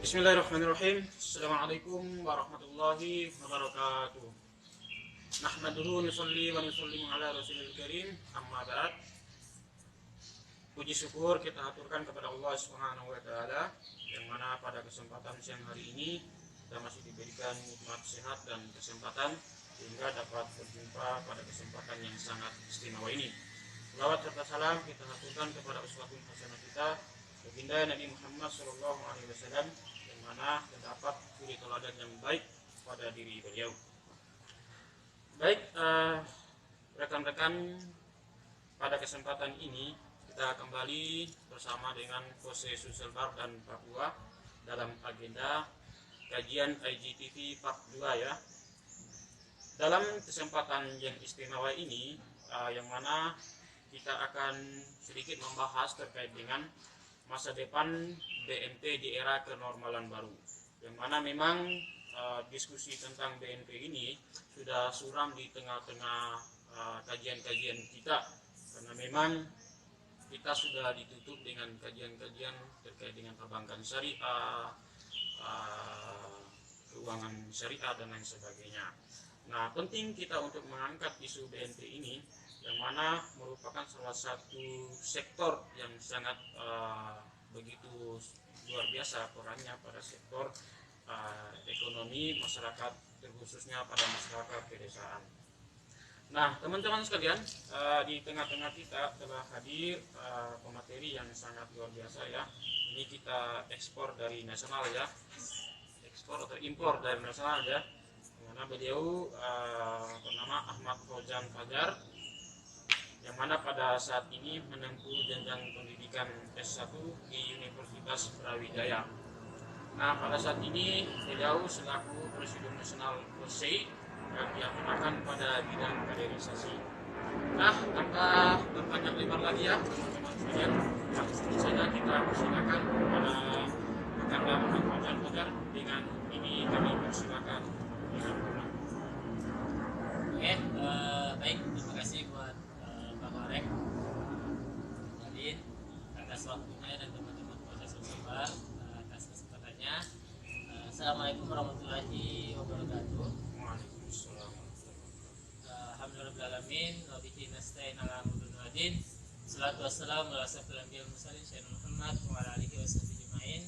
Bismillahirrahmanirrahim. Assalamualaikum warahmatullahi wabarakatuh. Nahmaduhu nusalli wa nusallimu ala rasulil karim. Amma ba'd. Puji syukur kita aturkan kepada Allah Subhanahu wa taala yang mana pada kesempatan siang hari ini kita masih diberikan nikmat sehat dan kesempatan sehingga dapat berjumpa pada kesempatan yang sangat istimewa ini. Selawat serta salam kita aturkan kepada uswatun hasanah kita baginda Nabi Muhammad sallallahu alaihi wasallam yang mana terdapat suri teladan yang baik pada diri beliau. Baik, rekan-rekan, pada kesempatan ini kita kembali bersama dengan Jose Sulselbar dan Papua dalam agenda kajian IGTV Part 2 ya. Dalam kesempatan yang istimewa ini yang mana kita akan sedikit membahas terkait dengan masa depan BNP di era kenormalan baru, yang mana memang diskusi tentang BNP ini sudah suram di tengah-tengah kajian-kajian kita, karena memang kita sudah ditutup dengan kajian-kajian terkait dengan perbankan syariah, keuangan syariah dan lain sebagainya. Nah, penting kita untuk mengangkat isu BNP ini yang mana merupakan salah satu sektor yang sangat begitu luar biasa perannya pada sektor ekonomi masyarakat, terkhususnya pada masyarakat pedesaan. Nah, teman-teman sekalian, di tengah-tengah kita telah hadir pemateri yang sangat luar biasa ya. Ini kita ekspor dari nasional ya, ekspor atau impor dari nasional ya. Karena beliau bernama Ahmad Fauzan Fajar, yang mana pada saat ini menempuh jenjang pendidikan S1 di Universitas Brawijaya. Nah, pada saat ini beliau selaku Presidium Nasional POSEI yang diamanahkan pada bidang kaderisasi. Nah, tanpa berpanjang lebar lagi ya, teman-teman sekalian, langsung saja kita persilakan kepada rekan Ahmad Fauzan Fajar. Dengan ini kami persilakan dengan hormat. Oke, baik, terima kasih buat Pak Marek, Nadine atas waktunya dan teman-teman proses Sulselbar atas kesempatannya. Assalamualaikum warahmatullahi wabarakatuh. Waalaikumsalam. Alhamdulillahirrahmanirrahim. Wabihi nasta'in ala amrin wadin. Salatu wassalamu ala asyrofil anbiya'i wal mursalin sayyidina Muhammad wa ala alihi washabihi ajmain.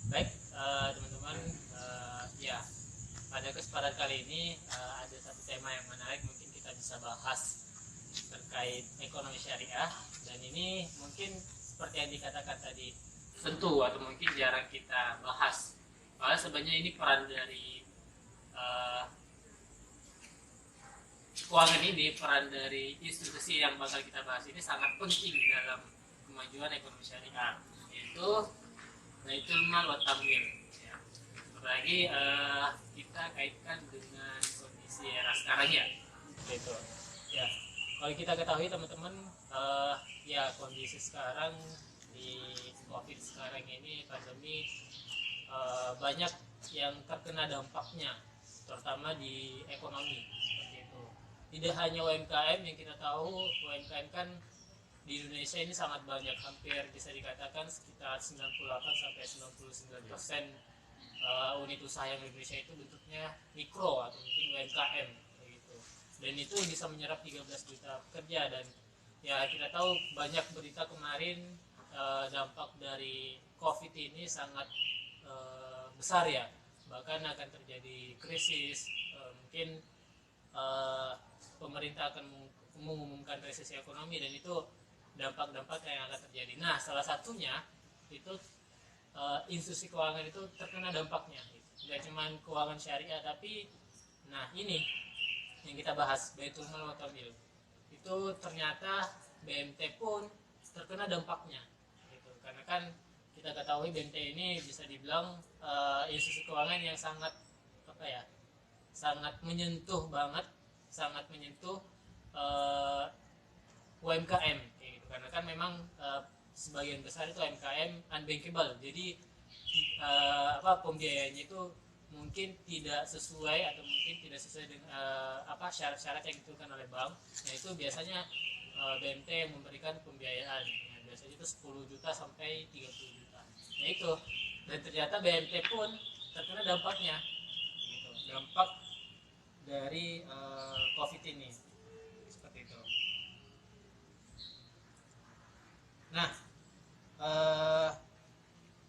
Baik, teman-teman, ya, pada kesempatan kali ini ada satu tema yang menarik, mungkin kita bisa bahas terkait ekonomi syariah, dan ini mungkin seperti yang dikatakan tadi tentu atau mungkin jarang kita bahas, karena sebenarnya ini peran dari keuangan ini, peran dari institusi yang bakal kita bahas ini sangat penting dalam kemajuan ekonomi syariah, yaitu Baitul Mal wa Tamwil ya. Apalagi kita kaitkan dengan kondisi era sekarang ya, gitu ya. Kalau kita ketahui teman-teman, ya kondisi sekarang di COVID sekarang ini, pandemi, banyak yang terkena dampaknya, terutama di ekonomi seperti itu. Tidak hanya UMKM, yang kita tahu UMKM kan di Indonesia ini sangat banyak, hampir bisa dikatakan sekitar 98-99% unit usaha yang di Indonesia itu bentuknya mikro atau mungkin UMKM gitu. Dan itu bisa menyerap 13 juta pekerja, dan ya kita tahu banyak berita kemarin dampak dari COVID ini sangat besar ya, bahkan akan terjadi krisis, mungkin pemerintah akan mengumumkan resesi ekonomi, dan itu dampak-dampak yang akan terjadi. Nah, salah satunya itu institusi keuangan itu terkena dampaknya. Tidak cuma keuangan syariah, tapi nah ini yang kita bahas, Baitul Mal wa Tamwil. Itu ternyata BMT pun terkena dampaknya. Gitu. Karena kan kita ketahui BMT ini bisa dibilang institusi keuangan yang sangat sangat menyentuh banget, sangat menyentuh UMKM. Karena kan memang sebagian besar itu UMKM unbankable, jadi pembiayaannya itu mungkin tidak sesuai atau mungkin tidak sesuai dengan syarat-syarat yang ditentukan oleh bank. Nah, itu biasanya BMT yang memberikan pembiayaan, biasanya itu 10 juta sampai 30 juta. Nah itu, Dan ternyata BMT pun terkena dampaknya, gitu. Dampak dari COVID ini seperti itu. Nah,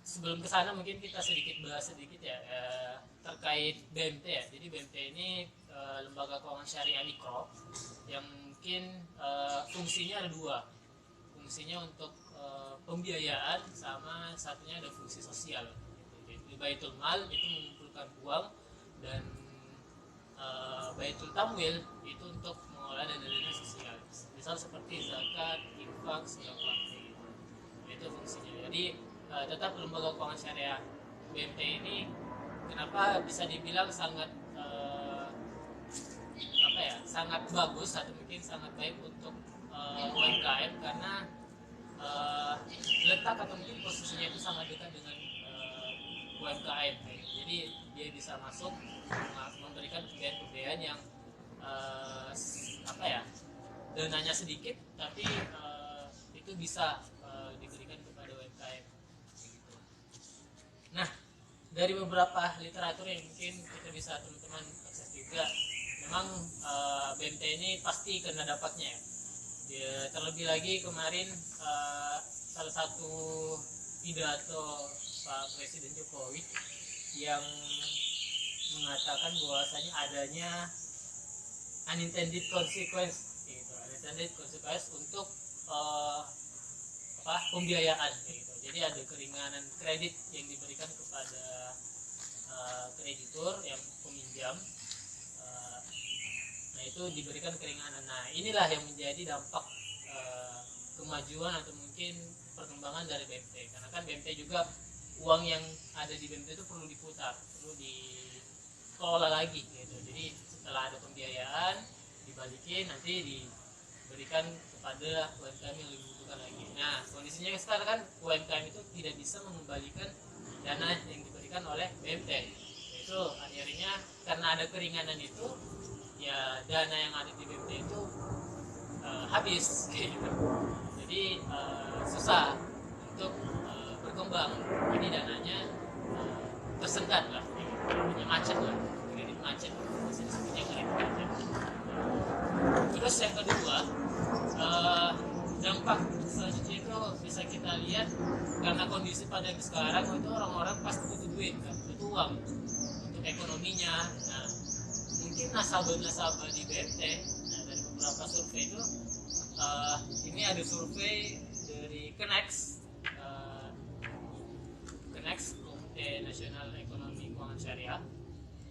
sebelum ke sana mungkin kita bahas sedikit ya terkait BMT ya. Jadi BMT ini lembaga keuangan syariah mikro yang mungkin fungsinya ada dua. Fungsinya untuk pembiayaan, sama satunya ada fungsi sosial. Jadi Baitul Mal itu mengumpulkan uang, dan Baitul Tamwil itu untuk mengolah dana-dana sosial. Misal seperti zakat, infak, sedekah, itu fungsinya. Jadi tetap lembaga keuangan syariah BMT ini kenapa bisa dibilang sangat sangat bagus atau mungkin sangat baik untuk UMKM, karena letak atau mungkin posisinya itu sangat dekat dengan UMKM. Jadi dia bisa masuk memberikan pembiayaan yang dananya sedikit, tapi itu bisa diberikan kepada UMKM. Nah, dari beberapa literatur yang mungkin kita bisa teman-teman akses juga, memang BMT ini pasti kena dampaknya ya. Terlebih lagi kemarin salah satu pidato Pak Presiden Jokowi yang mengatakan bahwasanya adanya unintended consequence, gitu, unintended consequence untuk pembiayaan, gitu. Jadi ada keringanan kredit yang diberikan kepada kreditur yang peminjam. Nah, itu diberikan keringanan. Nah, inilah yang menjadi dampak kemajuan atau mungkin perkembangan dari BMT. Karena kan BMT juga uang yang ada di BMT itu perlu diputar, perlu dikelola lagi, gitu. Jadi setelah ada pembiayaan dibalikin, nanti diberikan kepada UMKM yang lebih membutuhkan lagi. Nah, kondisinya sekarang kan UMKM itu tidak bisa mengembalikan dana yang diberikan oleh BMT. Itu akhirnya karena ada keringanan itu, ya dana yang ada di BMT itu habis, gitu. Jadi susah untuk berkembang. Jadi dananya tersendat lah, hanya macet lah, kredit macet, disebutnya kredit macet. Terus yang kedua, dampak selanjutnya itu bisa kita lihat karena kondisi pandemi sekarang itu orang-orang pasti butuh duit kan, butuh uang untuk ekonominya. Nah, mungkin nasabah-nasabah di BMT, nah dari beberapa survei itu, ini ada survei dari Kenex, Komite Nasional Ekonomi Keuangan Syariah.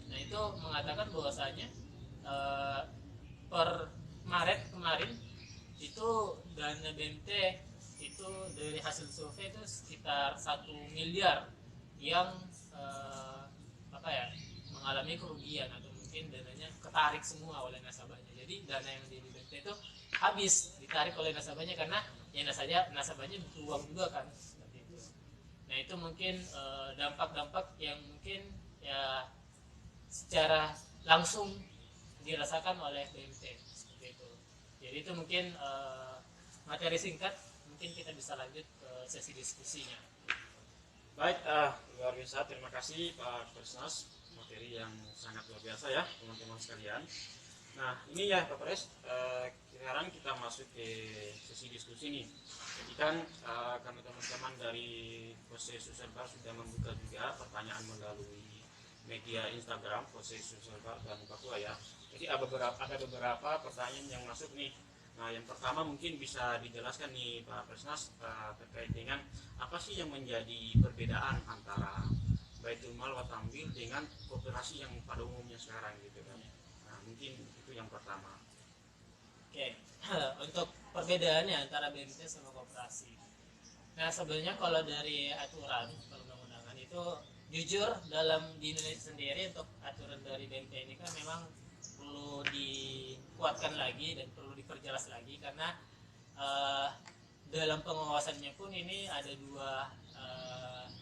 Nah, itu mengatakan bahwasanya per Maret kemarin itu dana BMT itu dari hasil survei itu sekitar 1 miliar yang mengalami kerugian atau mungkin dananya ketarik semua oleh nasabahnya. Jadi dana yang di BMT itu habis ditarik oleh nasabahnya, karena ya nasabahnya butuh uang juga kan, seperti itu. Nah, itu mungkin dampak-dampak yang mungkin ya secara langsung dirasakan oleh BMT, seperti itu. Jadi itu mungkin materi singkat, mungkin kita bisa lanjut ke sesi diskusinya. Baik, luar biasa. Terima kasih Pak Presnas, materi yang sangat luar biasa ya teman-teman sekalian. Nah, ini ya Pak Pres, sekarang kita masuk ke sesi diskusi nih. Jadi kan kami teman-teman dari Proses Social Bar sudah membuka juga pertanyaan melalui media Instagram Proses Social Bar dan Papua ya. Jadi ada beberapa pertanyaan yang masuk nih. Nah, yang pertama mungkin bisa dijelaskan nih Pak Presnas terkait dengan apa sih yang menjadi perbedaan antara Baitul Mal wa Tamwil dengan koperasi yang pada umumnya sekarang gitu kan. Nah, mungkin itu yang pertama. Oke, untuk perbedaannya antara BMT sama koperasi. Nah, sebenarnya kalau dari aturan perundang-undangan itu jujur di Indonesia sendiri untuk aturan dari BMT ini kan memang perlu dikuatkan lagi dan perlu diperjelas lagi, karena dalam pengawasannya pun ini ada dua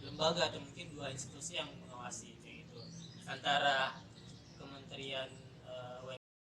lembaga atau mungkin dua institusi yang mengawasi, kayak gitu, antara Kementerian